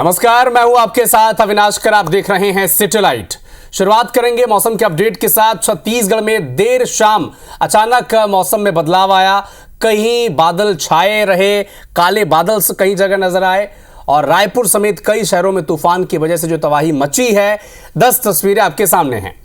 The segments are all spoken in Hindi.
नमस्कार, मैं हूं आपके साथ अविनाश कर। आप देख रहे हैं सैटेलाइट। शुरुआत करेंगे मौसम के अपडेट के साथ। छत्तीसगढ़ में देर शाम अचानक मौसम में बदलाव आया। कहीं बादल छाए रहे, काले बादल कई जगह नजर आए और रायपुर समेत कई शहरों में तूफान की वजह से जो तबाही मची है, 10 तस्वीरें आपके सामने हैं।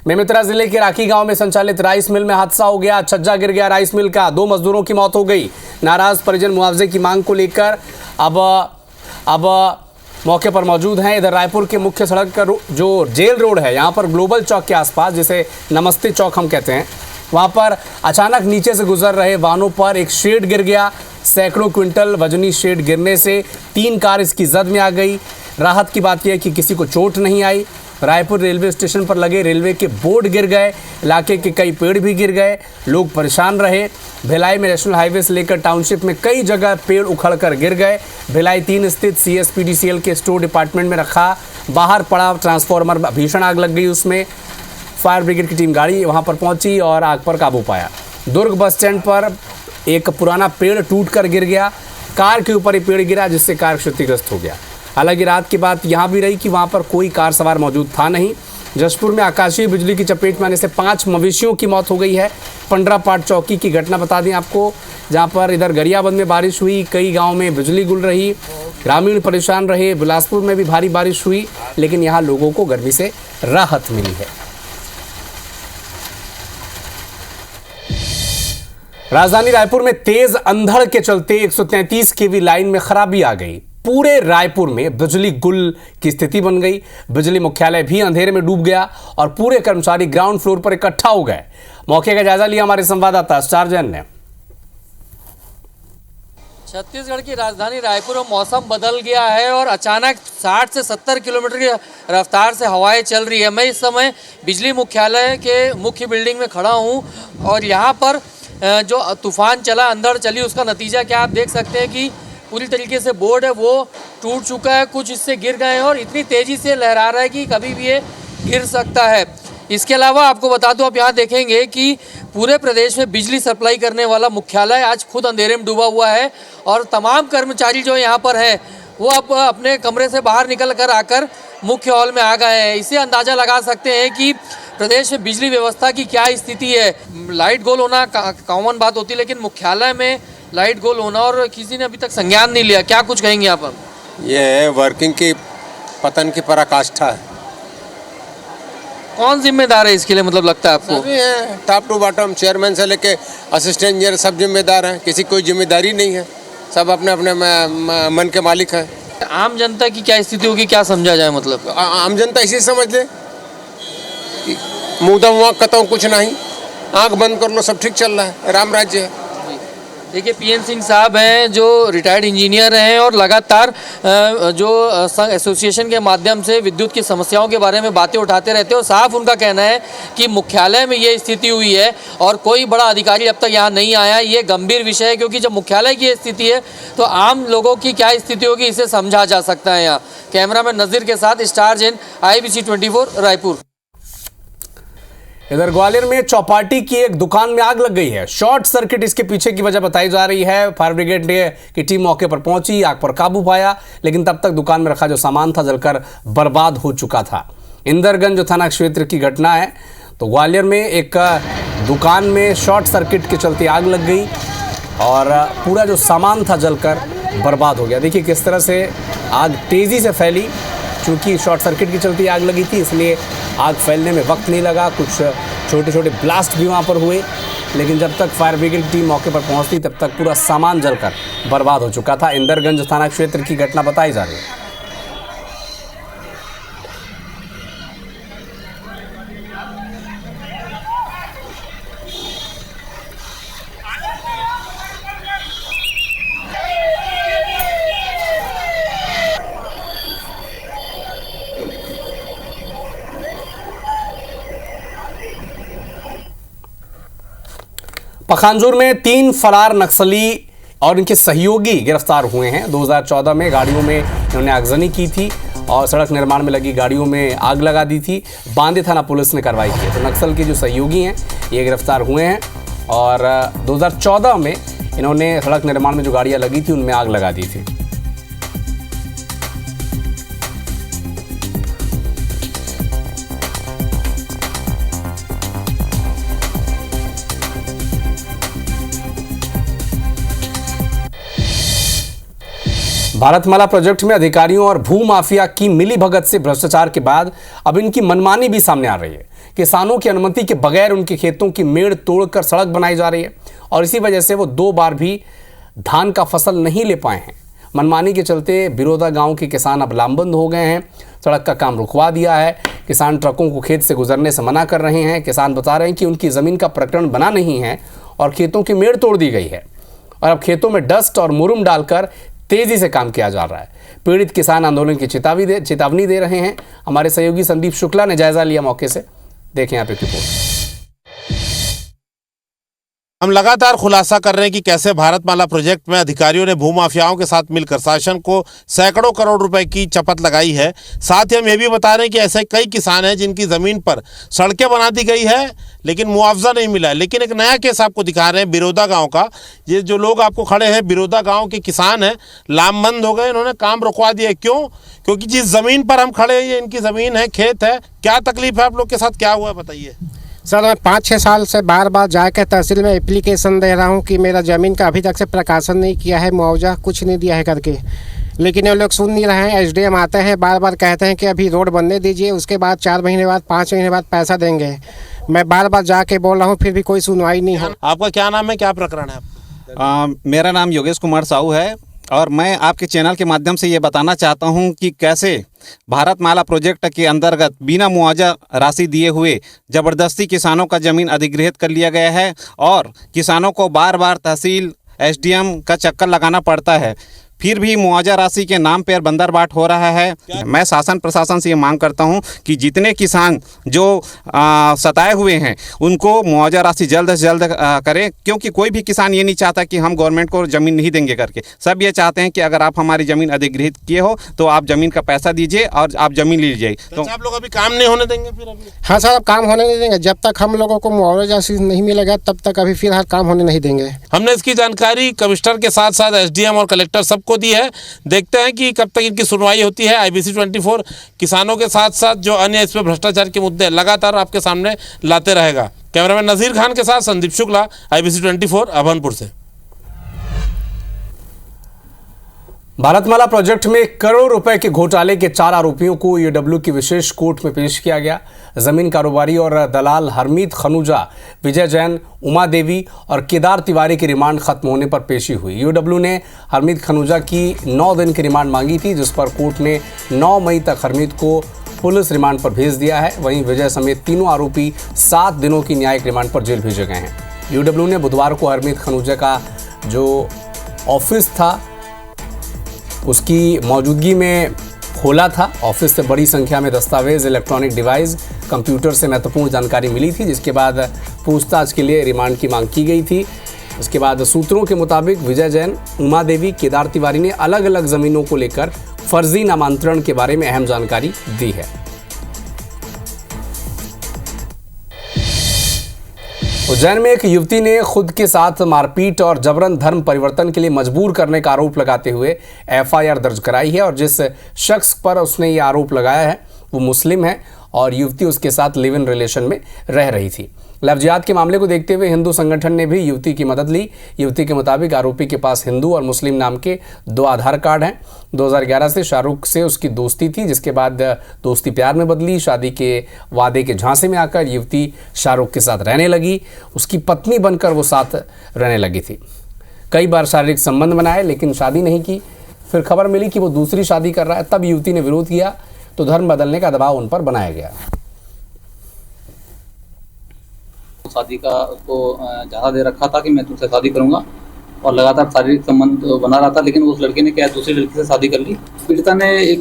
बेमेतरा जिले के राखी गांव में संचालित राइस मिल में हादसा हो गया। छज्जा गिर गया राइस मिल का, 2 मजदूरों की मौत हो गई। नाराज परिजन मुआवजे की मांग को लेकर अब मौके पर मौजूद हैं। इधर रायपुर के मुख्य सड़क का जो जेल रोड है, यहाँ पर ग्लोबल चौक के आसपास, जिसे नमस्ते चौक हम कहते हैं, वहाँ पर अचानक नीचे से गुजर रहे वाहनों पर एक शेड गिर गया। सैकड़ों क्विंटल वजनी शेड गिरने से 3 कार इसकी जद में आ गई। राहत की बात यह है कि किसी को चोट नहीं आई। रायपुर रेलवे स्टेशन पर लगे रेलवे के बोर्ड गिर गए, इलाके के कई पेड़ भी गिर गए, लोग परेशान रहे। भिलाई में नेशनल हाईवे से लेकर टाउनशिप में कई जगह पेड़ उखड़कर गिर गए। भिलाई 3 स्थित CSPDCL के स्टोर डिपार्टमेंट में रखा बाहर पड़ा ट्रांसफार्मर, भीषण आग लग गई उसमें। फायर ब्रिगेड की टीम गाड़ी वहां पर पहुंची और आग पर काबू पाया। दुर्ग बस स्टैंड पर एक पुराना पेड़ टूटकर गिर गया। कार के ऊपर ही पेड़ गिरा जिससे कार क्षतिग्रस्त हो गया। हालांकि रात की बात यहाँ भी रही कि वहाँ पर कोई कार सवार मौजूद था नहीं। जशपुर में आकाशीय बिजली की चपेट में आने से 5 मवेशियों की मौत हो गई है। पंडरापाट चौकी की घटना बता दें आपको, जहाँ पर इधर गरियाबंद में बारिश हुई, कई गाँव में बिजली गुल रही, ग्रामीण परेशान रहे। बिलासपुर में भी भारी बारिश हुई, लेकिन यहाँ लोगों को गर्मी से राहत मिली है। राजधानी रायपुर में तेज अंधड़ के चलते 133 kV लाइन में खराबी आ गई। पूरे रायपुर में बिजली गुल की स्थिति बन गई। बिजली मुख्यालय भी अंधेरे में डूब गया और पूरे कर्मचारी ग्राउंड फ्लोर पर इकट्ठा हो गए। मौके का जायजा लिया हमारे संवाददाता स्टार जैन ने। छत्तीसगढ़ की राजधानी रायपुर में मौसम बदल गया है और अचानक 60 से 70 किलोमीटर की रफ्तार से हवाएं चल रही है। मैं इस समय बिजली मुख्यालय के मुख्य बिल्डिंग में खड़ा हूँ और यहाँ पर जो तूफान चला, अंधड़ चली, उसका नतीजा क्या आप देख सकते हैं कि पूरी तरीके से बोर्ड है वो टूट चुका है, कुछ हिस्से गिर गए हैं और इतनी तेज़ी से लहरा रहा है कि कभी भी ये गिर सकता है। इसके अलावा आपको बता दूं, आप यहाँ देखेंगे कि पूरे प्रदेश में बिजली सप्लाई करने वाला मुख्यालय आज खुद अंधेरे में डूबा हुआ है और तमाम कर्मचारी जो यहाँ पर हैं वो अब अपने कमरे से बाहर निकल कर आकर मुख्य हॉल में आ गए हैं। इससे अंदाज़ा लगा सकते हैं कि प्रदेश में बिजली व्यवस्था की क्या स्थिति है। लाइट गोल होना कॉमन बात होती है, लेकिन मुख्यालय में लाइट गोल होना और किसी ने अभी तक संज्ञान नहीं लिया। क्या कुछ कहेंगे आप? ये है वर्किंग की पतन की पराकाष्ठा है। कौन जिम्मेदार है इसके लिए, मतलब लगता है आपको? सभी हैं, टॉप टू बॉटम, चेयरमैन से लेके असिस्टेंट इंजीनियर सब जिम्मेदार हैं। किसी कोई जिम्मेदारी नहीं है, सब अपने अपने मन के मालिक हैं। आम जनता की क्या स्थिति होगी, क्या समझा जाए? मतलब आम जनता इसी समझ ले, मुँह दम वहाँ कतौ कुछ नहीं, आँख बंद कर लो, सब ठीक चल रहा है, राम राज्य है। देखिए, PN सिंह साहब हैं जो रिटायर्ड इंजीनियर हैं और लगातार जो एसोसिएशन के माध्यम से विद्युत की समस्याओं के बारे में बातें उठाते रहते हैं और साफ उनका कहना है कि मुख्यालय में ये स्थिति हुई है और कोई बड़ा अधिकारी अब तक यहाँ नहीं आया। ये गंभीर विषय है, क्योंकि जब मुख्यालय की स्थिति है तो आम लोगों की क्या स्थिति होगी इसे समझा जा सकता है। यहाँ कैमरामैन नज़ीर के साथ स्टार जैन, IBC 24 रायपुर। इधर ग्वालियर में चौपाटी की एक दुकान में आग लग गई है। शॉर्ट सर्किट इसके पीछे की वजह बताई जा रही है। फायर ब्रिगेड की टीम मौके पर पहुंची, आग पर काबू पाया, लेकिन तब तक दुकान में रखा जो सामान था जलकर बर्बाद हो चुका था। इंदरगंज थाना क्षेत्र की घटना है। तो ग्वालियर में एक दुकान में शॉर्ट सर्किट के चलते आग लग गई और पूरा जो सामान था जलकर बर्बाद हो गया। देखिए किस तरह से आग तेज़ी से फैली। चूँकि शॉर्ट सर्किट के चलते आग लगी थी, इसलिए आग फैलने में वक्त नहीं लगा। कुछ छोटे छोटे ब्लास्ट भी वहाँ पर हुए, लेकिन जब तक फायर ब्रिगेड टीम मौके पर पहुँचती तब तक पूरा सामान जलकर बर्बाद हो चुका था। इंदरगंज थाना क्षेत्र की घटना बताई जा रही है। पखांजूर में 3 फरार नक्सली और इनके सहयोगी गिरफ्तार हुए हैं। 2014 में गाड़ियों में इन्होंने आगजनी की थी और सड़क निर्माण में लगी गाड़ियों में आग लगा दी थी। बांदे थाना पुलिस ने कार्रवाई की। तो नक्सल के जो सहयोगी हैं ये गिरफ्तार हुए हैं और 2014 में इन्होंने सड़क निर्माण में जो गाड़ियां लगी थी उनमें आग लगा दी थी। भारतमाला प्रोजेक्ट में अधिकारियों और भूमाफिया की मिलीभगत से भ्रष्टाचार के बाद अब इनकी मनमानी भी सामने आ रही है। किसानों की अनुमति के बगैर उनके खेतों की मेड़ तोड़कर सड़क बनाई जा रही है और इसी वजह से वो 2 बार भी धान का फसल नहीं ले पाए हैं। मनमानी के चलते बिरोदा गांव के किसान अब लामबंद हो गए हैं। सड़क का काम रुकवा दिया है। किसान ट्रकों को खेत से गुजरने से मना कर रहे हैं। किसान बता रहे हैं कि उनकी ज़मीन का प्रकरण बना नहीं है और खेतों की मेड़ तोड़ दी गई है और अब खेतों में डस्ट और मुरुम डालकर तेजी से काम किया जा रहा है। पीड़ित किसान आंदोलन की चेतावनी दे रहे हैं। हमारे सहयोगी संदीप शुक्ला ने जायजा लिया मौके से। देखें यहाँ पे रिपोर्ट। हम लगातार खुलासा कर रहे हैं कि कैसे भारतमाला प्रोजेक्ट में अधिकारियों ने भूमाफियाओं के साथ मिलकर शासन को सैकड़ों करोड़ रुपए की चपत लगाई है। साथ ही हम ये भी बता रहे हैं कि ऐसे कई किसान हैं जिनकी ज़मीन पर सड़कें बना दी गई है लेकिन मुआवजा नहीं मिला है। लेकिन एक नया केस आपको दिखा रहे हैं बिरोदा गांव का। ये जो लोग आपको खड़े हैं बिरोदा गांव के किसान हैं, लामबंद हो गए, इन्होंने काम रुकवा दिया। क्यों? क्योंकि जिस ज़मीन पर हम खड़े हैं ये इनकी ज़मीन है, खेत है। क्या तकलीफ है आप लोग के साथ, क्या हुआ बताइए। सर, मैं 5-6 साल से बार जाकर तहसील में एप्लीकेशन दे रहा हूँ कि मेरा ज़मीन का अभी तक से प्रकाशन नहीं किया है, मुआवजा कुछ नहीं दिया है करके, लेकिन ये लोग सुन नहीं रहे हैं। एसडीएम आते हैं, बार कहते हैं कि अभी रोड बनने दीजिए, उसके बाद 4 महीने बाद 5 महीने बाद पैसा देंगे। मैं बार जाके बोल रहा हूँ, फिर भी कोई सुनवाई नहीं हो। आपका क्या नाम है, क्या प्रकरण है? मेरा नाम योगेश कुमार साहू है और मैं आपके चैनल के माध्यम से ये बताना चाहता हूँ कि कैसे भारतमाला प्रोजेक्ट के अंतर्गत बिना मुआवजा राशि दिए हुए ज़बरदस्ती किसानों का ज़मीन अधिग्रहित कर लिया गया है और किसानों को बार तहसील एसडीएम का चक्कर लगाना पड़ता है, फिर भी मुआवजा राशि के नाम पर बंदरबाट हो रहा है। मैं शासन प्रशासन से ये मांग करता हूं कि जितने किसान जो सताए हुए हैं उनको मुआवजा राशि जल्द से जल्द करें, क्योंकि कोई भी किसान ये नहीं चाहता कि हम गवर्नमेंट को ज़मीन नहीं देंगे करके। सब ये चाहते हैं कि अगर आप हमारी ज़मीन अधिग्रहित किए हो तो आप ज़मीन का पैसा दीजिए और आप ज़मीन लीजिए। तो आप लोग अभी काम नहीं होने देंगे फिर अभी? हाँ सर, अब काम होने नहीं देंगे। जब तक हम लोगों को मुआवजा राशि नहीं मिलेगा तब तक अभी फिलहाल काम होने नहीं देंगे। हमने इसकी जानकारी कमिश्नर के साथ साथ एसडीएम और कलेक्टर सबको दी है। देखते हैं कि कब तक इनकी सुनवाई होती है। IBC 24 किसानों के साथ साथ जो अन्य इसमें भ्रष्टाचार के मुद्दे लगातार आपके सामने लाते रहेगा। कैमरामैन नजीर खान के साथ संदीप शुक्ला, IBC 24 अभनपुर से। भारतमाला प्रोजेक्ट में करोड़ों रुपए के घोटाले के 4 आरोपियों को UW की विशेष कोर्ट में पेश किया गया। जमीन कारोबारी और दलाल हरमीत खनूजा, विजय जैन, उमा देवी और केदार तिवारी की रिमांड खत्म होने पर पेशी हुई। UW ने हरमीत खनूजा की 9 दिन की रिमांड मांगी थी, जिस पर कोर्ट ने 9 मई तक हरमीत को पुलिस रिमांड पर भेज दिया है। वहीं विजय समेत तीनों आरोपी 7 दिनों की न्यायिक रिमांड पर जेल भेजे गए हैं। UW ने बुधवार को हरमीत खनूजा का जो ऑफिस था उसकी मौजूदगी में खोला था। ऑफिस से बड़ी संख्या में दस्तावेज, इलेक्ट्रॉनिक डिवाइस, कंप्यूटर से महत्वपूर्ण जानकारी मिली थी, जिसके बाद पूछताछ के लिए रिमांड की मांग की गई थी। इसके बाद सूत्रों के मुताबिक विजय जैन, उमा देवी, केदार तिवारी ने अलग अलग ज़मीनों को लेकर फर्जी नामांतरण के बारे में अहम जानकारी दी है। उज्जैन में एक युवती ने खुद के साथ मारपीट और जबरन धर्म परिवर्तन के लिए मजबूर करने का आरोप लगाते हुए FIR दर्ज कराई है और जिस शख्स पर उसने ये आरोप लगाया है वो मुस्लिम है और युवती उसके साथ लिव इन रिलेशन में रह रही थी। लव जिहाद के मामले को देखते हुए हिंदू संगठन ने भी युवती की मदद ली। युवती के मुताबिक आरोपी के पास हिंदू और मुस्लिम नाम के 2 आधार कार्ड हैं। 2011 से शाहरुख से उसकी दोस्ती थी, जिसके बाद दोस्ती प्यार में बदली। शादी के वादे के झांसे में आकर युवती शाहरुख के साथ रहने लगी। उसकी पत्नी बनकर वो साथ रहने लगी थी। कई बार शारीरिक संबंध बनाए लेकिन शादी नहीं की। फिर खबर मिली कि वो दूसरी शादी कर रहा है, तब युवती ने विरोध किया तो धर्म बदलने का दबाव उन पर बनाया गया। शादी का उसको ज़्यादा दे रखा था कि मैं तुमसे शादी करूंगा और लगातार शारीरिक संबंध बना रहा था, लेकिन उस लड़के ने क्या दूसरी लड़की से शादी कर ली। पीड़िता ने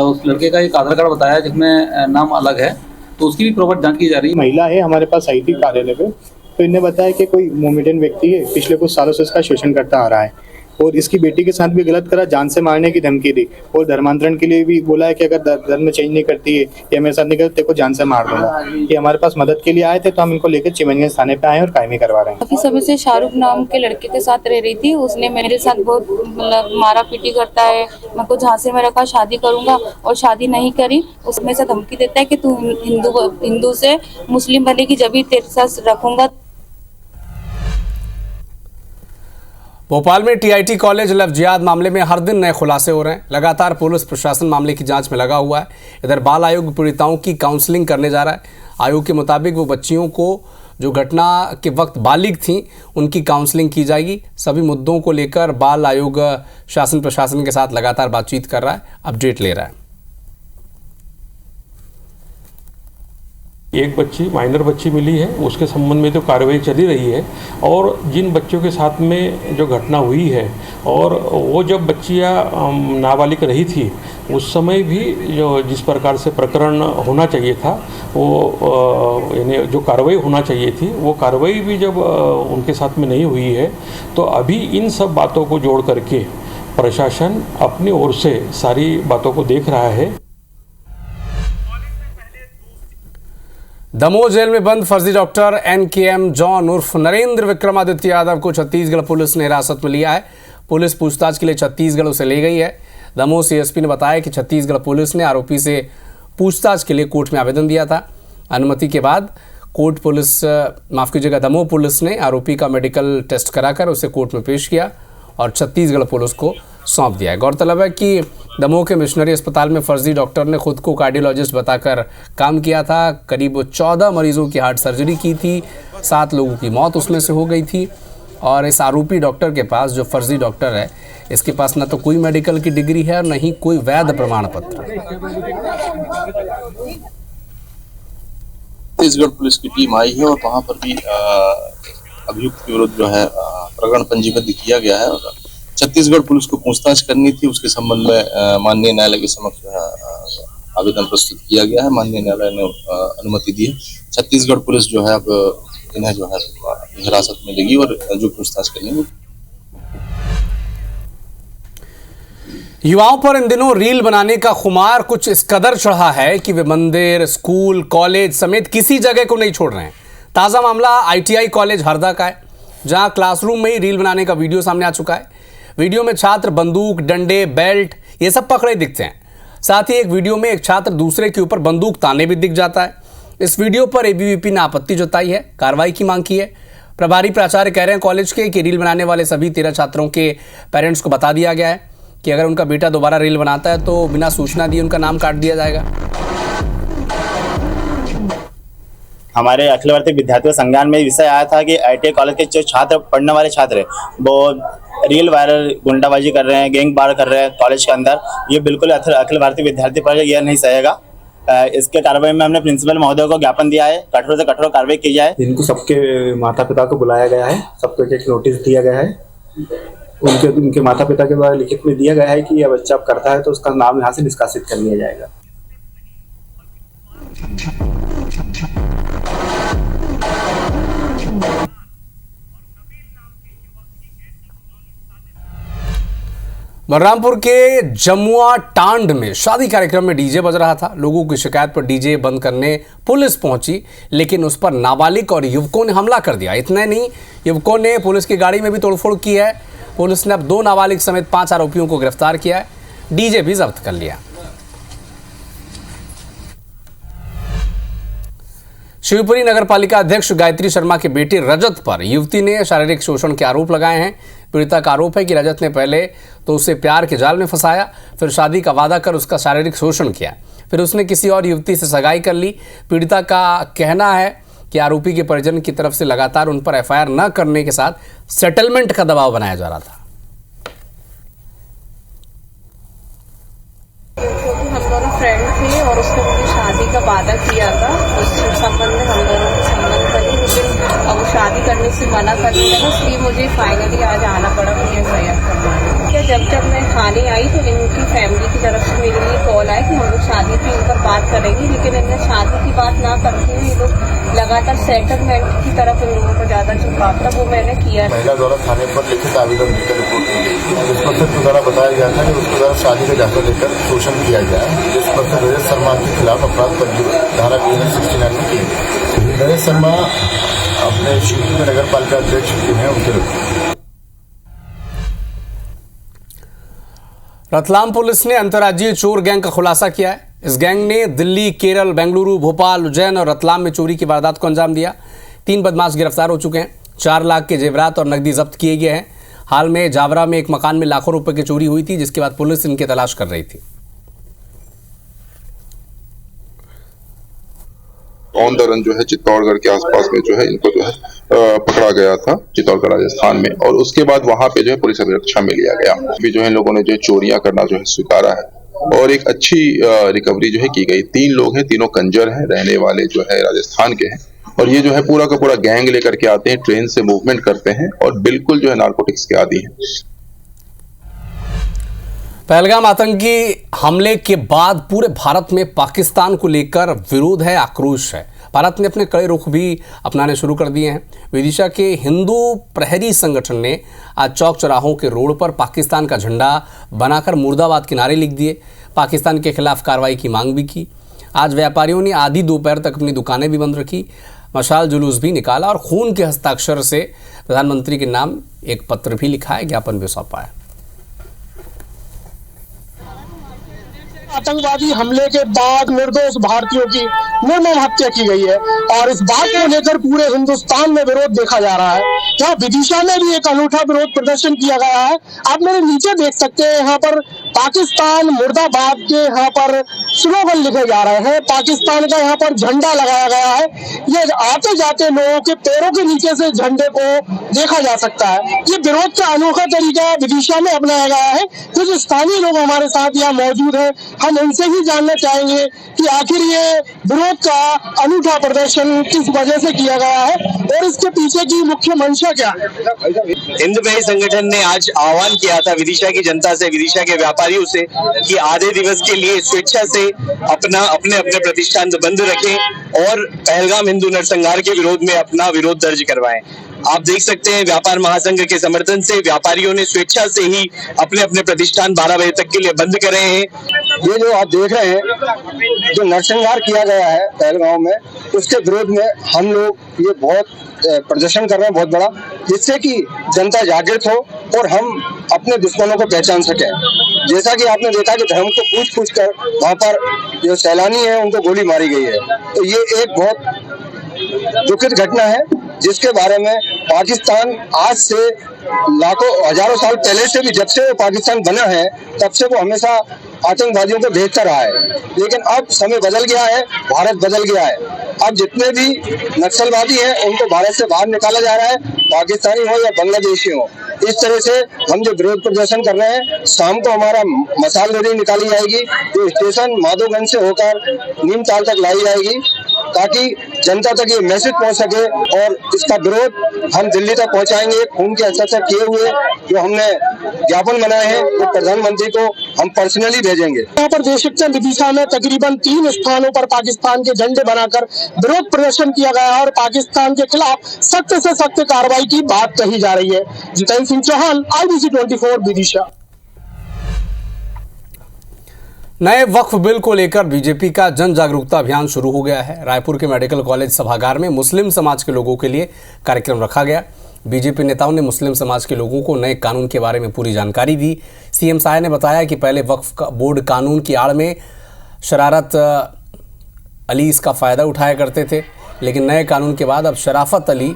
उस लड़के का एक आधार कार्ड बताया जिसमें नाम अलग है, तो उसकी भी प्रॉपर जांच की जा रही है। महिला है हमारे पास आई थी कार्यालय पे, तो इन्हें बताया कि कोई मोमेडियन व्यक्ति है, पिछले कुछ सालों से इसका शोषण करता आ रहा है और इसकी बेटी के साथ भी गलत करा, जान से मारने की धमकी दी और धर्मांतरण के लिए भी बोला है कि अगर धर्म चेंज नहीं करती है या मेरे साथ नहीं करती तो जान से मार दूंगा। ये हमारे पास मदद के लिए आए थे, तो हम इनको लेकर चिमनगंज थाने पे आए और कायमी करवा रहे हैं। काफी समय से शाहरुख नाम के लड़के के साथ रह रही थी। उसने मेरे साथ बहुत मतलब मारा पीटी करता है, मेरे को झांसे में रखा, शादी करूंगा और शादी नहीं करी। उसमें से धमकी देता है कि तू हिंदू से मुस्लिम बनेगी जब भी तेरे साथ रखूंगा। भोपाल में टीआईटी कॉलेज लव जिहाद मामले में हर दिन नए खुलासे हो रहे हैं। लगातार पुलिस प्रशासन मामले की जांच में लगा हुआ है। इधर बाल आयोग पीड़िताओं की काउंसलिंग करने जा रहा है। आयोग के मुताबिक वो बच्चियों को जो घटना के वक्त बालिग थीं उनकी काउंसलिंग की जाएगी। सभी मुद्दों को लेकर बाल आयोग शासन प्रशासन के साथ लगातार बातचीत कर रहा है, अपडेट ले रहा है। एक बच्ची माइनर बच्ची मिली है, उसके संबंध में तो कार्रवाई चली रही है। और जिन बच्चों के साथ में जो घटना हुई है और वो जब बच्चियां नाबालिग रही थी उस समय भी जो जिस प्रकार से प्रकरण होना चाहिए था वो यानी जो कार्रवाई होना चाहिए थी वो कार्रवाई भी जब उनके साथ में नहीं हुई है तो अभी इन सब बातों को जोड़ करके प्रशासन अपनी ओर से सारी बातों को देख रहा है। दमोह जेल में बंद फर्जी डॉक्टर NKM जॉन उर्फ नरेंद्र विक्रमादित्य यादव को छत्तीसगढ़ पुलिस ने हिरासत में लिया है। पुलिस पूछताछ के लिए छत्तीसगढ़ उसे ले गई है। दमोह CSP ने बताया कि छत्तीसगढ़ पुलिस ने आरोपी से पूछताछ के लिए कोर्ट में आवेदन दिया था। अनुमति के बाद दमोह पुलिस ने आरोपी का मेडिकल टेस्ट कराकर उसे कोर्ट में पेश किया और छत्तीसगढ़ पुलिस को सौंप दिया है। गौरतलब है कि दमोह के मिशनरी अस्पताल में फर्जी डॉक्टर ने खुद को कार्डियोलॉजिस्ट बताकर काम किया था। करीब 14 मरीजों की हार्ट सर्जरी की थी, 7 लोगों की मौत उसमें से हो गई थी। और इस आरोपी डॉक्टर के पास, जो फर्जी डॉक्टर है, इसके पास न तो कोई मेडिकल की डिग्री है और न ही कोई वैध प्रमाण पत्र। छत्तीसगढ़ पुलिस की टीम आई है और वहाँ पर भी अभियुक्त के विरुद्ध जो है प्रकरण पंजीबद्ध किया गया है और छत्तीसगढ़ पुलिस को पूछताछ करनी थी। उसके संबंध में माननीय न्यायालय के समक्ष आवेदन प्रस्तुत किया गया है। माननीय न्यायालय ने अनुमति दी है। छत्तीसगढ़ पुलिस जो है अब इन्हें जो है हिरासत में लेगी और जो पूछताछ करेंगे। युवाओं पर इन दिनों रील बनाने का खुमार कुछ इस कदर चढ़ा है कि वे मंदिर, स्कूल, कॉलेज समेत किसी जगह को नहीं छोड़ रहे हैं। ताज़ा मामला ITI कॉलेज हरदा का है, जहां क्लासरूम में ही रील बनाने का वीडियो सामने आ चुका है। वीडियो में छात्र बंदूक, डंडे, बेल्ट ये सब पकड़े दिखते हैं। साथ ही एक वीडियो में एक छात्र दूसरे के ऊपर बंदूक ताने भी दिख जाता है। इस वीडियो पर ABVP ने आपत्ति जताई है, कार्रवाई की मांग की है। प्रभारी प्राचार्य कह रहे हैं कॉलेज के कि रील बनाने वाले सभी 13 छात्रों के पेरेंट्स को बता दिया गया है कि अगर उनका बेटा दोबारा रील बनाता है तो बिना सूचना दिए उनका नाम काट दिया जाएगा। हमारे अखिल भारतीय विद्यार्थियों संज्ञान में विषय आया था कि ITI कॉलेज के जो छात्र, पढ़ने वाले छात्र हैं, वो रील वायरल गुंडाबाजी कर रहे हैं, गैंग वार कर रहे हैं कॉलेज के अंदर। ये बिल्कुल अखिल भारतीय विद्यार्थी परिषद यह नहीं सहेगा। इसके कार्रवाई में हमने प्रिंसिपल महोदय को ज्ञापन दिया है, कठोर से कठोर कार्रवाई की जाए। इनको सबके माता पिता को बुलाया गया है, सबको एक नोटिस दिया गया है। उनके माता पिता के द्वारा लिखित में दिया गया है कि यह बच्चा अब करता है तो उसका नाम यहाँ से निष्कासित कर लिया जाएगा। बलरामपुर के जमुआ टांड में शादी कार्यक्रम में डीजे बज रहा था। लोगों की शिकायत पर डीजे बंद करने पुलिस पहुंची, लेकिन उस पर नाबालिग और युवकों ने हमला कर दिया। इतना नहीं, युवकों ने पुलिस की गाड़ी में भी तोड़फोड़ की है। पुलिस ने अब 2 नाबालिग समेत 5 आरोपियों को गिरफ्तार किया है। डीजे भी जब्त कर लिया। शिवपुरी नगर पालिका अध्यक्ष गायत्री शर्मा के बेटे रजत पर युवती ने शारीरिक शोषण के आरोप लगाए हैं। पीड़िता का आरोप है कि रजत ने पहले तो उसे प्यार के जाल में फंसाया, फिर शादी का वादा कर उसका शारीरिक शोषण किया, फिर उसने किसी और युवती से सगाई कर ली। पीड़िता का कहना है कि आरोपी के परिजन की तरफ से लगातार उन पर FIR न करने के साथ सेटलमेंट का दबाव बनाया जा रहा था। हम दोनों फ्रेंड थे और उसने मुझे शादी का वादा किया था। उस संबंध में हम दोनों के संबंध बनी, लेकिन अब वो शादी करने से मना कर दिया था, इसलिए मुझे फाइनली आज आना पड़ा मुझे FIR करवाने। जब मैं थाने आई तो इनकी फैमिली की तरफ से मेरे लिए कॉल आया कि हम लोग शादी के ऊपर बात करेंगे, लेकिन इनने शादी की बात ना करते हुए ये लोग लगातार सेटलमेंट की तरफ इन लोगों को ज़्यादा झुकाव था, वो मैंने किया। महिला द्वारा थाने पर लिखित आवेदन देकर रिपोर्ट दी गई, जिस पर उसके द्वारा बताया गया था कि उसके द्वारा शादी का जाकर लेकर शोषण किया गया है, जिस पर रजत शर्मा के खिलाफ अपराध पंजीबद्ध धारा 369 में की गई। रजत शर्मा अपने शिवपुरी में नगर पालिका अध्यक्ष हैं, उनके रतलाम पुलिस ने अंतर्राज्यीय चोर गैंग का खुलासा किया है। इस गैंग ने दिल्ली, केरल, बेंगलुरु, भोपाल, उज्जैन और रतलाम में चोरी की वारदात को अंजाम दिया। 3 बदमाश गिरफ्तार हो चुके हैं। 4 लाख के जेवरात और नकदी जब्त किए गए हैं। हाल में जावरा में एक मकान में लाखों रुपए की चोरी हुई थी, जिसके बाद पुलिस इनकी तलाश कर रही थी। ऑन द रन जो है चित्तौड़गढ़ के आसपास में जो है इनको जो है पकड़ा गया था, चित्तौड़गढ़ राजस्थान में, और उसके बाद वहां पे जो है पुलिस अभिरक्षा में लिया गया। भी जो है इन लोगों ने जो चोरियां करना जो है स्वीकारा है और एक अच्छी रिकवरी जो है की गई। 3 लोग हैं, तीनों कंजर हैं, रहने वाले जो है राजस्थान के हैं, और ये जो है पूरा का पूरा गैंग लेकर के आते हैं, ट्रेन से मूवमेंट करते हैं और बिल्कुल जो है नारकोटिक्स के आदी हैं। पहलगाम आतंकी हमले के बाद पूरे भारत में पाकिस्तान को लेकर विरोध है, आक्रोश है। भारत ने अपने कड़े रुख भी अपनाने शुरू कर दिए हैं। विदिशा के हिंदू प्रहरी संगठन ने आज चौक चौराहों के रोड पर पाकिस्तान का झंडा बनाकर मुर्दाबाद के नारे लिख दिए, पाकिस्तान के खिलाफ कार्रवाई की मांग भी की। आज व्यापारियों ने आधी दोपहर तक अपनी दुकानें भी बंद रखी, मशाल जुलूस भी निकाला और खून के हस्ताक्षर से प्रधानमंत्री के नाम एक पत्र भी लिखा है, ज्ञापन भी सौंपा है। आतंकवादी हमले के बाद निर्दोष भारतीयों की निर्मम हत्या की गई है और इस बात को लेकर पूरे हिंदुस्तान में विरोध देखा जा रहा है। यहाँ विदिशा में भी एक अनूठा विरोध प्रदर्शन किया गया है। आप मेरे नीचे देख सकते हैं, यहाँ पर पाकिस्तान मुर्दाबाद के यहाँ पर स्लोगन लिखे जा रहे हैं, पाकिस्तान का यहाँ पर झंडा लगाया गया है। ये आते जाते लोगों के पैरों के नीचे से झंडे को देखा जा सकता है। ये विरोध का अनोखा तरीका विदिशा में अपनाया गया है। कुछ स्थानीय लोग हमारे साथ यहाँ मौजूद हैं, हम उनसे ही जानना चाहेंगे कि आखिर ये विरोध का अनूठा प्रदर्शन किस वजह से किया गया है और इसके पीछे की मुख्य मंशा क्या है। हिंद प्रहरी संगठन ने आज आह्वान किया था विदिशा की जनता से, विदिशा के व्यापारियों से, कि आधे दिवस के लिए स्वेच्छा से अपने प्रतिष्ठान बंद रखें और पहलगाम हिंदू नरसंहार के विरोध में अपना विरोध दर्ज करवाएं। आप देख सकते हैं व्यापार महासंघ के समर्थन से व्यापारियों ने स्वेच्छा से ही अपने प्रतिष्ठान 12 बजे तक के लिए बंद करे हैं। ये जो आप देख रहे हैं, जो नरसंहार किया गया है पहलगाम में, उसके विरोध में हम लोग ये बहुत प्रदर्शन कर रहे हैं, बहुत बड़ा, जिससे कि जनता जागृत हो और हम अपने दुश्मनों को पहचान सके। जैसा कि आपने देखा कि धर्म को पूछ कर वहाँ पर जो सैलानी है उनको गोली मारी गई है, तो ये एक बहुत दुखद घटना है जिसके बारे में पाकिस्तान आज से लाखों हजारों साल पहले से भी, जब से वो पाकिस्तान बना है तब से वो हमेशा आतंकवादियों को भेजता रहा है। लेकिन अब समय बदल गया है, भारत बदल गया है। अब जितने भी नक्सलवादी हैं उनको भारत से बाहर निकाला जा रहा है, पाकिस्तानी हो या बांग्लादेशी हो। इस तरह से हम जो विरोध प्रदर्शन कर रहे हैं, शाम को हमारा मशाल रैली निकाली जाएगी जो स्टेशन माधोगंज से होकर नीमताल तक लाई जाएगी, ताकि जनता तक ये मैसेज पहुंच सके और इसका विरोध हम दिल्ली तक पहुंचाएंगे। खून के हस्ताक्षर किए हुए जो हमने ज्ञापन बनाए हैं वो प्रधानमंत्री को हम पर्सनली भेजेंगे। यहाँ पर देश के विदिशा में तकरीबन 3 स्थानों पर पाकिस्तान के झंडे बनाकर विरोध प्रदर्शन किया गया है और पाकिस्तान के खिलाफ सख्त से सख्त कार्रवाई की बात कही जा रही है। जितेंद्र सिंह चौहान, IBC 24 विदिशा। नए वक्फ बिल को लेकर बीजेपी का जन जागरूकता अभियान शुरू हो गया है। रायपुर के मेडिकल कॉलेज सभागार में मुस्लिम समाज के लोगों के लिए कार्यक्रम रखा गया। बीजेपी नेताओं ने मुस्लिम समाज के लोगों को नए कानून के बारे में पूरी जानकारी दी। सीएम साय ने बताया कि पहले वक्फ बोर्ड कानून की आड़ में शरारत अली इसका फ़ायदा उठाया करते थे, लेकिन नए कानून के बाद अब शराफत अली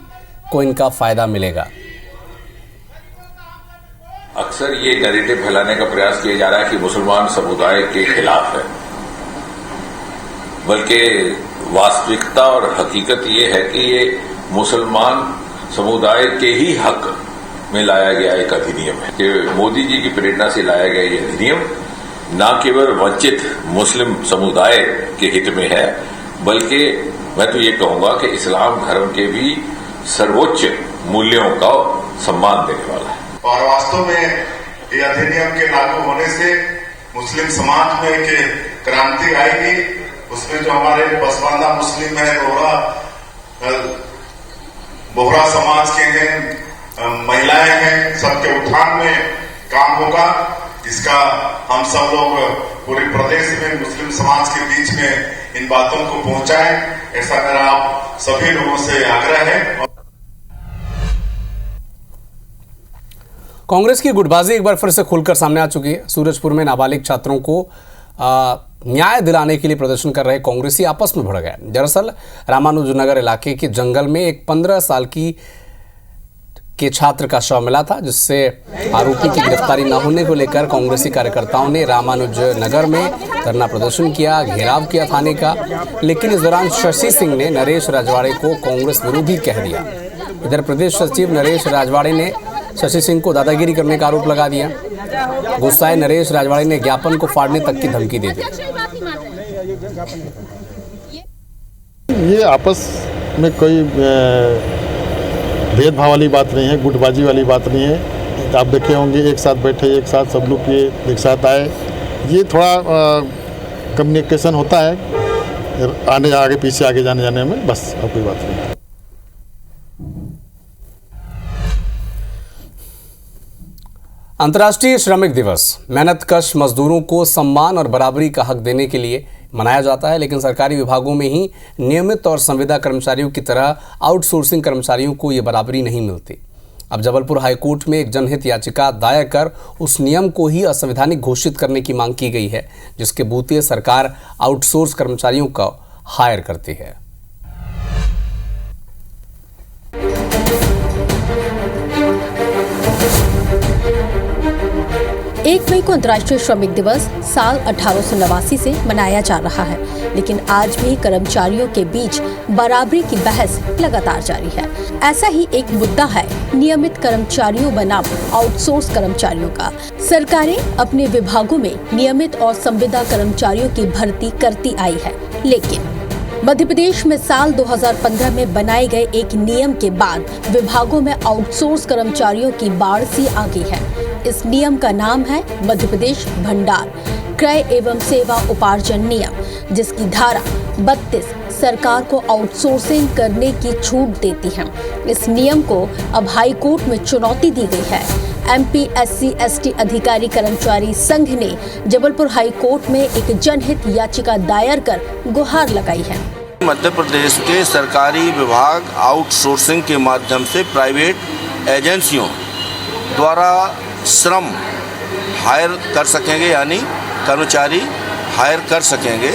को इनका फ़ायदा मिलेगा। अक्सर ये नैरेटिव फैलाने का प्रयास किया जा रहा है कि मुसलमान समुदाय के खिलाफ है, बल्कि वास्तविकता और हकीकत ये है कि ये मुसलमान समुदाय के ही हक में लाया गया एक अधिनियम है कि मोदी जी की प्रेरणा से लाया गया ये अधिनियम न केवल वंचित मुस्लिम समुदाय के हित में है, बल्कि मैं तो ये कहूंगा कि इस्लाम धर्म के भी सर्वोच्च मूल्यों का सम्मान देने वाला है। और वास्तव में ये अधिनियम के लागू होने से मुस्लिम समाज में एक क्रांति आएगी। उसमें जो हमारे पसमानदा मुस्लिम है, बोहरा समाज के हैं, महिलाएं हैं, सबके उत्थान में काम होगा। इसका हम सब लोग पूरे प्रदेश में मुस्लिम समाज के बीच में इन बातों को पहुंचाएं, ऐसा मेरा आप सभी लोगों से आग्रह है। कांग्रेस की गुटबाजी एक बार फिर से खुलकर सामने आ चुकी है। सूरजपुर में नाबालिग छात्रों को न्याय दिलाने के लिए प्रदर्शन कर रहे कांग्रेसी आपस में भिड़ गए। दरअसल रामानुजनगर इलाके के जंगल में एक 15 साल की के छात्र का शव मिला था, जिससे आरोपी की गिरफ्तारी न होने को लेकर कांग्रेसी कार्यकर्ताओं ने रामानुज नगर में धरना प्रदर्शन किया, घेराव किया थाने का। लेकिन इस दौरान शशि सिंह ने नरेश राजवाड़े को कांग्रेस विरोधी कह दिया। इधर प्रदेश सचिव नरेश राजवाड़े ने शशि सिंह को दादागिरी करने का आरोप लगा दिया। गुस्साए नरेश राजवाड़े ने ज्ञापन को फाड़ने तक की धमकी दे दी। ये आपस में कोई भेदभाव वाली बात नहीं है, गुटबाजी वाली बात नहीं है। आप देखे होंगे एक साथ बैठे, एक साथ सब लोग ये एक साथ आए, ये थोड़ा कम्युनिकेशन होता है आने आगे पीछे आगे जाने में, बस और कोई बात नहीं। अंतर्राष्ट्रीय श्रमिक दिवस मेहनतकश मजदूरों को सम्मान और बराबरी का हक देने के लिए मनाया जाता है, लेकिन सरकारी विभागों में ही नियमित और संविदा कर्मचारियों की तरह आउटसोर्सिंग कर्मचारियों को ये बराबरी नहीं मिलती। अब जबलपुर हाईकोर्ट में एक जनहित याचिका दायर कर उस नियम को ही असंवैधानिक घोषित करने की मांग की गई है, जिसके बूते सरकार आउटसोर्स कर्मचारियों को हायर करती है। 1 मई को अंतर्राष्ट्रीय श्रमिक दिवस साल 1889 से मनाया जा रहा है, लेकिन आज भी कर्मचारियों के बीच बराबरी की बहस लगातार जारी है। ऐसा ही एक मुद्दा है नियमित कर्मचारियों बनाम आउटसोर्स कर्मचारियों का। सरकारें अपने विभागों में नियमित और संविदा कर्मचारियों की भर्ती करती आई है, लेकिन मध्य प्रदेश में साल 2015 में बनाए गए एक नियम के बाद विभागों में आउटसोर्स कर्मचारियों की बाढ़ सी आ गई है। इस नियम का नाम है मध्य प्रदेश भंडार क्रय एवं सेवा उपार्जन नियम, जिसकी धारा 32 सरकार को आउटसोर्सिंग करने की छूट देती है। इस नियम को अब हाई कोर्ट में चुनौती दी गई है। MP SC/ST अधिकारी कर्मचारी संघ ने जबलपुर हाई कोर्ट में एक जनहित याचिका दायर कर गुहार लगाई है। मध्य प्रदेश के सरकारी विभाग आउटसोर्सिंग के माध्यम से प्राइवेट एजेंसियों द्वारा श्रम हायर कर सकेंगे, यानी कर्मचारी हायर कर सकेंगे।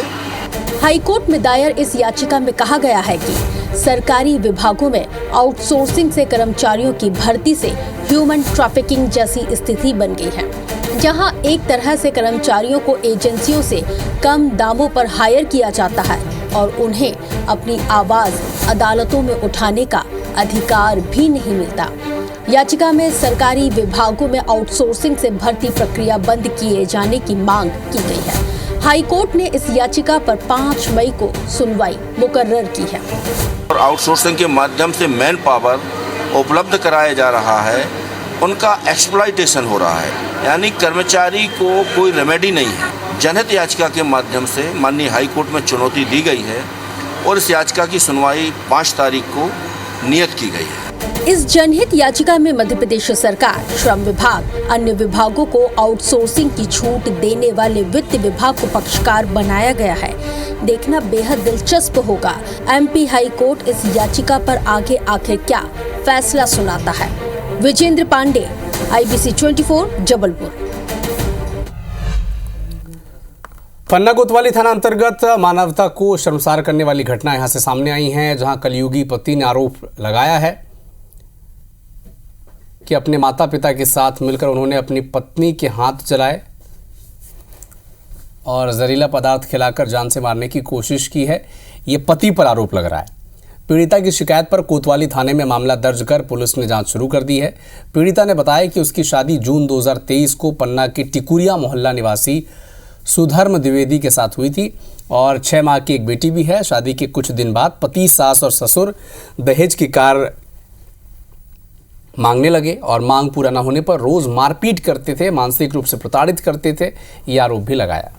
हाईकोर्ट में दायर इस याचिका में कहा गया है कि सरकारी विभागों में आउटसोर्सिंग से कर्मचारियों की भर्ती से ह्यूमन ट्रैफिकिंग जैसी स्थिति बन गई है, जहां एक तरह से कर्मचारियों को एजेंसियों से कम दामों पर हायर किया जाता है और उन्हें अपनी आवाज अदालतों में उठाने का अधिकार भी नहीं मिलता। याचिका में सरकारी विभागों में आउटसोर्सिंग से भर्ती प्रक्रिया बंद किए जाने की मांग की गई है। हाई कोर्ट ने इस याचिका पर 5 मई को सुनवाई मुकर्रर की है। और आउटसोर्सिंग के माध्यम से मैन पावर उपलब्ध कराया जा रहा है, उनका एक्सप्लॉइटेशन हो रहा है, यानी कर्मचारी को कोई रेमेडी नहीं है। जनहित याचिका के माध्यम से माननीय हाई कोर्ट में चुनौती दी गई है और इस याचिका की सुनवाई 5 तारीख को नियत की गई है। इस जनहित याचिका में मध्य प्रदेश सरकार, श्रम विभाग, अन्य विभागों को आउटसोर्सिंग की छूट देने वाले वित्त विभाग को पक्षकार बनाया गया है। देखना बेहद दिलचस्प होगा MP हाई कोर्ट इस याचिका पर आगे आखिर क्या फैसला सुनाता है। विजेंद्र पांडे, IBC 24, जबलपुर। पन्ना कोतवाली थाना अंतर्गत मानवता को शर्मसार करने वाली घटना यहां से सामने आई है, जहां कलयुगी पति ने आरोप लगाया है कि अपने माता पिता के साथ मिलकर उन्होंने अपनी पत्नी के हाथ जलाए और जहरीला पदार्थ खिलाकर जान से मारने की कोशिश की है। ये पति पर आरोप लग रहा है। पीड़िता की शिकायत पर कोतवाली थाने में मामला दर्ज कर पुलिस ने जांच शुरू कर दी है। पीड़िता ने बताया कि उसकी शादी जून 2023 को पन्ना के टिकुरिया मोहल्ला निवासी सुधर्म द्विवेदी के साथ हुई थी और 6 माह की एक बेटी भी है। शादी के कुछ दिन बाद पति, सास और ससुर दहेज की कार मांगने लगे और मांग पूरा न होने पर रोज मारपीट करते थे, मानसिक रूप से प्रताड़ित करते थे, ये आरोप भी लगाया।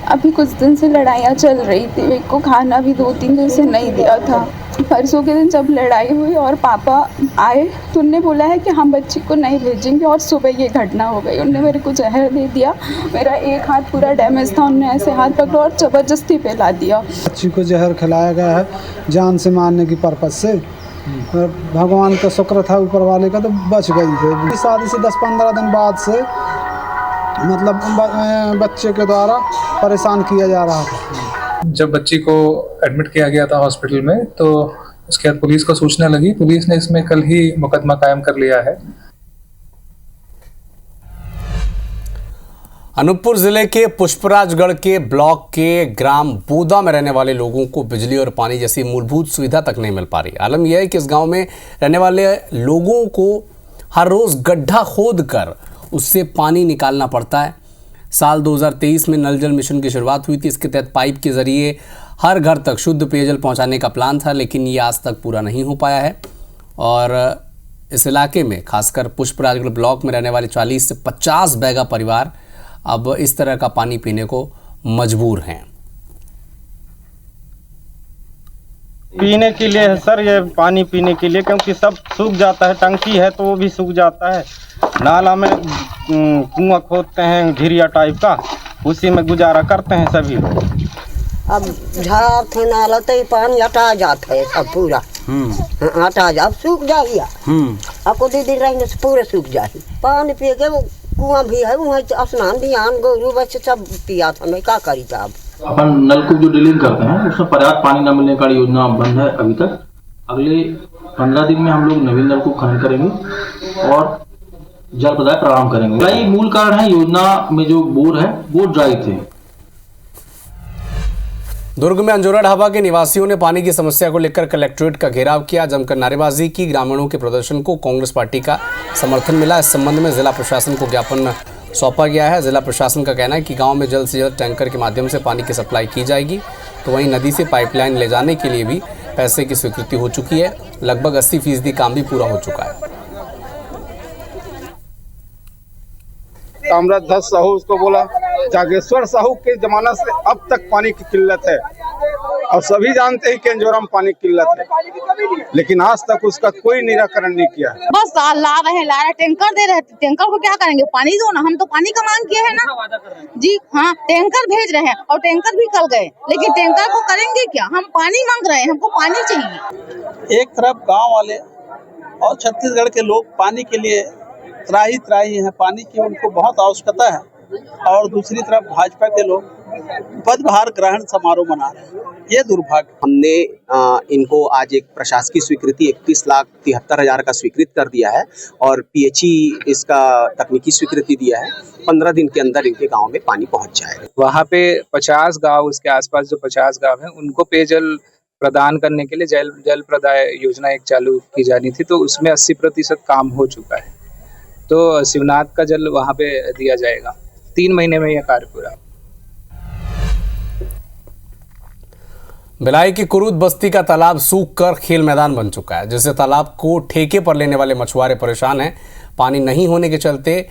अभी कुछ दिन से लड़ाइयाँ चल रही थी, मेरे को खाना भी 2-3 दिन से नहीं दिया था। परसों के दिन जब लड़ाई हुई और पापा आए तो उनने बोला है कि हम बच्ची को नहीं भेजेंगे और सुबह ये घटना हो गई। उनने मेरे को जहर दे दिया, मेरा एक हाथ पूरा डैमेज था, उनने ऐसे हाथ पकड़ा और ज़बरदस्ती फैला दिया। बच्ची को जहर खिलाया गया है जान से मारने की पर्पज से। भगवान का शुक्र था ऊपर वाले का तो बच गई थे। शादी से 10-15 दिन बाद से मतलब बच्चे के द्वारा परेशान किया जा रहा था। जब बच्ची को एडमिट किया गया था हॉस्पिटल में तो उसके बाद पुलिस को सूचना लगी, पुलिस ने इसमें कल ही मुकदमा कायम कर लिया है। अनूपपुर जिले के पुष्पराजगढ़ के ब्लॉक के ग्राम बोदा में रहने वाले लोगों को बिजली और पानी जैसी मूलभूत सुविधा तक नहीं मिल पा रही। आलम यह है कि इस गांव में रहने वाले लोगों को हर रोज गड्ढा खोद कर उससे पानी निकालना पड़ता है। साल 2023 में नल जल मिशन की शुरुआत हुई थी। इसके तहत पाइप के जरिए हर घर तक शुद्ध पेयजल पहुंचाने का प्लान था, लेकिन ये आज तक पूरा नहीं हो पाया है। और इस इलाके में खासकर पुष्पराजगढ़ ब्लॉक में रहने वाले 40 से 50 बैगा परिवार अब इस तरह का पानी पीने को मजबूर हैं। पीने के लिए है सर, ये पानी पीने के लिए, क्योंकि सब सूख जाता है। टंकी है तो वो भी सूख जाता है। नाला में कुआं खोदते हैं घिरिया टाइप का, उसी में गुजारा करते हैं सभी लोग। अब झाड़ थे नाला तो पानी हटा जाता है सब पूरा, हटा जा, अब सूख जाइए। आपको दीदी रहने से पूरे सूख जाए। पानी पिए के वो कुआं भी है, वहाँ स्नान ध्यान गोरू बच्चे सब पिया था। मैं क्या करी था। अब अपन नलकूप जो डिलीट करते हैं उसमें पर्याप्त पानी न मिलने का योजना बंद है अभी तक। अगले 15 दिन में हम लोग नवीन नलकूप खनन करेंगे और जल प्रदाय प्रारंभ करेंगे। कई मूल कारण है, योजना में जो बोर है वो ड्राई थे। दुर्ग में अंजोरा ढाबा के निवासियों ने पानी की समस्या को लेकर कलेक्ट्रेट का घेराव किया, जमकर नारेबाजी की। ग्रामीणों के प्रदर्शन को कांग्रेस पार्टी का समर्थन मिला। इस संबंध में जिला प्रशासन को ज्ञापन सौंपा गया है। जिला प्रशासन का कहना है कि गांव में जल्द से जल्द टैंकर के माध्यम से पानी की सप्लाई की जाएगी। तो वहीं नदी से पाइपलाइन ले जाने के लिए भी पैसे की स्वीकृति हो चुकी है। लगभग 80% काम भी पूरा हो चुका है। ताम्रध्वज साहू उसको बोला, जागेश्वर साहू के जमाना से अब तक पानी की किल्लत है और सभी जानते हैं कि अंजोरा में पानी की किल्लत है, लेकिन आज तक उसका कोई निराकरण नहीं किया है। बस ला रहे टैंकर दे रहे, टैंकर को क्या करेंगे? पानी दो ना, हम तो पानी का मांग किए हैं ना जी। हाँ, टैंकर भेज रहे हैं और टैंकर भी कल गए, लेकिन टैंकर को करेंगे क्या? हम पानी मांग रहे हैं, हमको पानी चाहिए। एक तरफ गाँव वाले और छत्तीसगढ़ के लोग पानी के लिए त्राही हैं, पानी की उनको बहुत आवश्यकता है, और दूसरी तरफ भाजपा के लोग पदभार ग्रहण समारोह मना रहे हैं। ये दुर्भाग्य। हमने इनको आज एक प्रशासकीय स्वीकृति 31,73,000 का स्वीकृत कर दिया है और PHE इसका तकनीकी स्वीकृति दिया है। 15 दिन के अंदर इनके गांव में पानी पहुंच जाएगा। वहाँ पे 50 गांव, उसके आसपास जो 50 गांव हैं, उनको पेयजल प्रदान करने के लिए जल प्रदाय योजना एक चालू की जानी थी, तो उसमें 80% काम हो चुका है। तो शिवनाथ का जल वहाँ पे दिया जाएगा। 3 महीने में यह कार्य पूरा। भिलाई की कुरूद बस्ती का तालाब सूख कर खेल मैदान बन चुका है, जिससे तालाब को ठेके पर लेने वाले मछुआरे परेशान हैं। पानी नहीं होने के चलते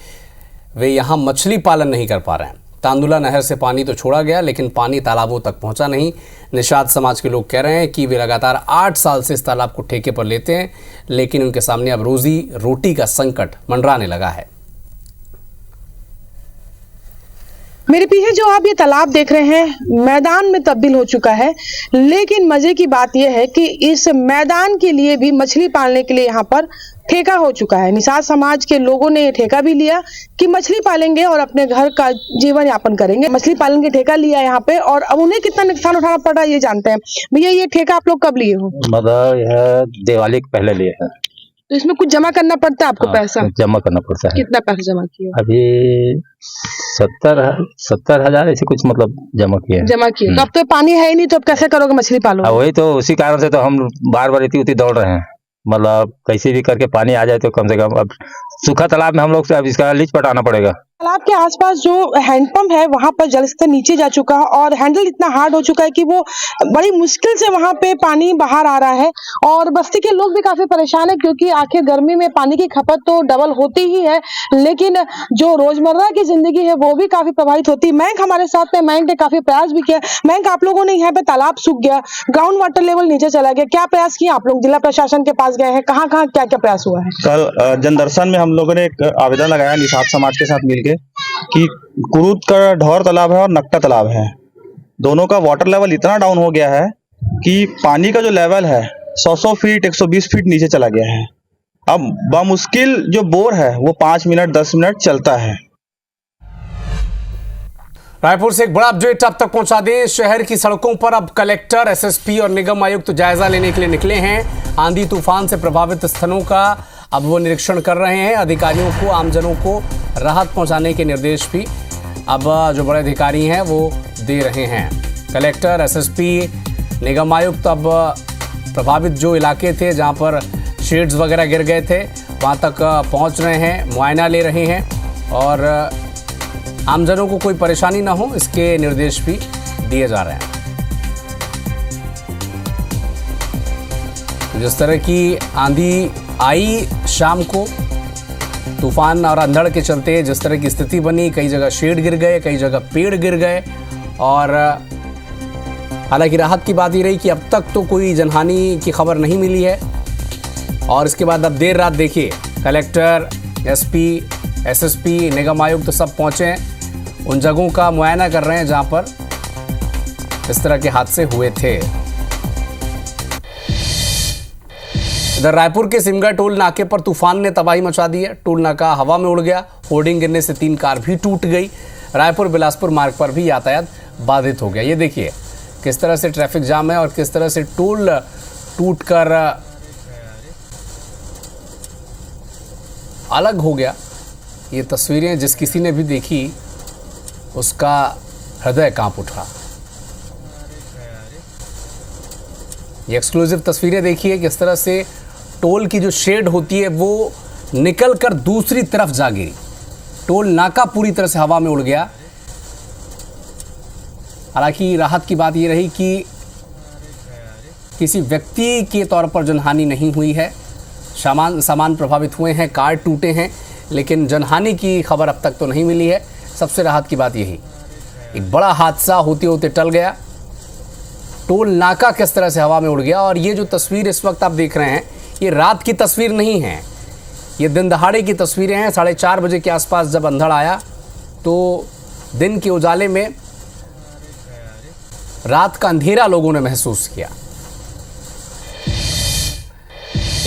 वे यहां मछली पालन नहीं कर पा रहे हैं। तांदुला नहर से पानी तो छोड़ा गया, लेकिन पानी तालाबों तक पहुंचा नहीं। निषाद समाज के लोग कह रहे हैं कि वे लगातार 8 साल से इस तालाब को ठेके पर लेते हैं, लेकिन उनके सामने अब रोजी रोटी का संकट मंडराने लगा है। मेरे पीछे जो आप ये तालाब देख रहे हैं मैदान में तब्दील हो चुका है, लेकिन मजे की बात यह है कि इस मैदान के लिए भी मछली पालने के लिए यहाँ पर ठेका हो चुका है। निषाद समाज के लोगों ने ये ठेका भी लिया कि मछली पालेंगे और अपने घर का जीवन यापन करेंगे। मछली पालन के ठेका लिया यहाँ पे, और अब उन्हें कितना नुकसान उठाना पड़ रहा है ये जानते हैं। भैया, ये ठेका आप लोग कब लिए हो? मतलब यह दिवाली के पहले लिए है। तो इसमें कुछ जमा करना पड़ता है आपको? पैसा जमा करना पड़ता है। कितना पैसा जमा किया? अभी 70,000 ऐसे कुछ मतलब जमा किए। तो अब तो पानी है ही नहीं, तो अब कैसे करोगे मछली पालो? वही तो, उसी कारण से तो हम बार बार इतनी दौड़ रहे हैं। मतलब कैसे भी करके पानी आ जाए तो कम से कम, अब सूखा तालाब में हम लोग से अब इसका लीज पटाना पड़ेगा। तालाब के आसपास जो हैंडपंप है वहां पर जल स्तर नीचे जा चुका है और हैंडल इतना हार्ड हो चुका है कि वो बड़ी मुश्किल से वहां पे पानी बाहर आ रहा है। और बस्ती के लोग भी काफी परेशान है, क्योंकि आखिर गर्मी में पानी की खपत तो डबल होती ही है, लेकिन जो रोजमर्रा की जिंदगी है वो भी काफी प्रभावित होती है। मैंक हमारे साथ में, मैंक ने काफी प्रयास भी किया। मैंक, आप लोगों ने यहाँ पे तालाब सूख गया, ग्राउंड वाटर लेवल नीचे चला गया, क्या प्रयास किया आप लोग? जिला प्रशासन के पास गए हैं, कहाँ कहाँ क्या क्या प्रयास हुआ है? कल जनदर्शन में हम लोगों ने एक आवेदन लगाया निषाद समाज के साथ मिलके कि कुरूद का ढौर तालाब है और नकटा तालाब है, दोनों का वाटर लेवल इतना डाउन हो गया है कि पानी का जो लेवल है 100 फीट 120 फीट नीचे चला गया है। अब बामुश्किल जो बोर है वो 5 मिनट 10 मिनट चलता है। रायपुर से एक बड़ा अपडेट अब तक पहुंचा दें। शहर की सड़कों पर अब कलेक्टर, एसएसपी और निगम आयुक्त जायजा लेने के लिए निकले हैं। आंधी तूफान से प्रभावित स्थानों का अब वो निरीक्षण कर रहे हैं। अधिकारियों को, आमजनों को राहत पहुंचाने के निर्देश भी अब जो बड़े अधिकारी हैं वो दे रहे हैं। कलेक्टर, एसएसपी, निगम आयुक्त अब प्रभावित जो इलाके थे जहां पर शेड्स वगैरह गिर गए थे वहां तक पहुंच रहे हैं, मुआयना ले रहे हैं और आमजनों को कोई परेशानी ना हो इसके निर्देश भी दिए जा रहे हैं। जिस तरह की आंधी आई शाम को, तूफान और अंधड़ के चलते जिस तरह की स्थिति बनी, कई जगह शेड गिर गए, कई जगह पेड़ गिर गए और हालांकि राहत की बात ये रही कि अब तक तो कोई जनहानि की खबर नहीं मिली है। और इसके बाद अब देर रात देखिए कलेक्टर, एसपी, एसएसपी, निगम आयुक्त सब पहुंचे हैं, उन जगहों का मुआयना कर रहे हैं जहां पर इस तरह के हादसे हुए थे। इधर रायपुर के सिमगा टोल नाके पर तूफान ने तबाही मचा दी है। टोल नाका हवा में उड़ गया, होर्डिंग गिरने से 3 कार भी टूट गई। रायपुर बिलासपुर मार्ग पर भी यातायात बाधित हो गया। ये देखिए किस तरह से ट्रैफिक जाम है और किस तरह से टोल टूटकर अलग हो गया। ये तस्वीरें जिस किसी ने भी देखी उसका हृदय कांप उठा। ये एक्सक्लूसिव तस्वीरें देखिए किस तरह से टोल की जो शेड होती है वो निकल कर दूसरी तरफ जा गिरी। टोल नाका पूरी तरह से हवा में उड़ गया। हालांकि राहत की बात ये रही कि किसी व्यक्ति के तौर पर जनहानि नहीं हुई है। सामान प्रभावित हुए हैं, कार टूटे हैं, लेकिन जनहानि की खबर अब तक तो नहीं मिली है। सबसे राहत की बात यही, एक बड़ा हादसा होते होते टल गया। टोल नाका किस तरह से हवा में उड़ गया। और ये जो तस्वीर इस वक्त आप देख रहे हैं ये रात की तस्वीर नहीं है, ये दिन दहाड़े की तस्वीरें हैं। 4:30 बजे के आसपास जब अंधड़ आया तो दिन के उजाले में रात का अंधेरा लोगों ने महसूस किया।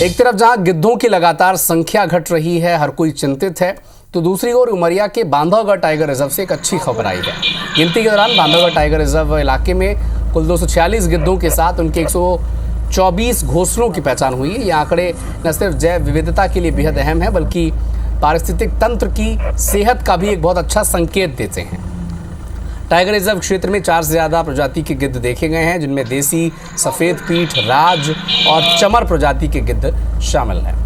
एक तरफ जहां गिद्धों की लगातार संख्या घट रही है, हर कोई चिंतित है, तो दूसरी ओर उमरिया के बांधवगढ़ टाइगर रिजर्व से एक अच्छी खबर आई है। गिनती के दौरान बांधवगढ़ टाइगर रिजर्व इलाके में कुल 246 गिद्धों के साथ उनके 124 घोंसलों की पहचान हुई है। ये आंकड़े न सिर्फ जैव विविधता के लिए बेहद अहम है बल्कि पारिस्थितिक तंत्र की सेहत का भी एक बहुत अच्छा संकेत देते हैं। टाइगर रिजर्व क्षेत्र में 4 से ज़्यादा प्रजाति के गिद्ध देखे गए हैं, जिनमें देसी, सफ़ेद पीठ, राज और चमर प्रजाति के गिद्ध शामिल हैं।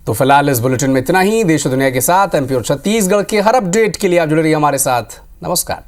तो फिलहाल इस बुलेटिन में इतना ही। देश और दुनिया के साथ एमपी और छत्तीसगढ़ के हर अपडेट के लिए आप जुड़े रहिए हमारे साथ। नमस्कार।